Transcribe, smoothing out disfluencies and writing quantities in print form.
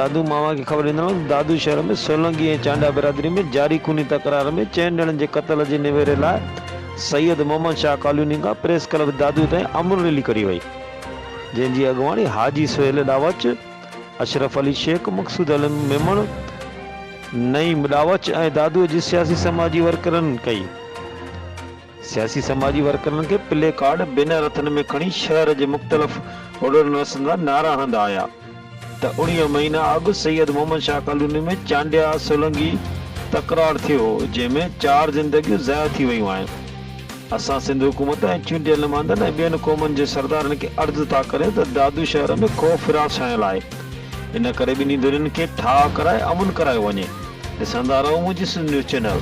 दादू मामा की खबर ॾींदो। दादू शहर में सोलंगी ऐं चांडिया बिरादरी में जारी खूनी तकरार में 4 ॼणनि जे क़त्ल जे निवेरे लाइ सैयद मोहम्मद शाह कॉलोनी का प्रेस क्लब दादू ताईं अमन रैली करी वई, जंहिंजी अॻुवाणी हाजी सोहेल डावच, अशरफ अली शेख, मक़सूद अली मेमण, नईम डावच ऐं दादू जी सियासी समाजी वर्करनि कई। सियासी समाजी वर्करनि खे प्ले कार्ड बैनर हथनि में खणी शहर जे मुख़्तलिफ़ ओड़नि वसंदा नारा हणंदा आया त 19 महीना अॻु सैयद मोहम्मद शाह कॉलोनी में चांडिया सोलंगी तकरार थियो, जंहिंमें 4 ज़िंदगियूं ज़ाया थी वयूं आहिनि। असां सिंध हुकूमत ऐं चूंडियल नुमाइंदनि ऐं ॿियनि क़ौमुनि जे सरदारनि खे अर्ज़ु था करियूं त दादू शहर में ख़ौफ़ फिरास छायल आहे। इन करे ॿिन्ही धुरियुनि खे ठाह कराए अमन करायो वञे। ॾिसंदा रहो मुंहिंजी न्यूज़ चैनल।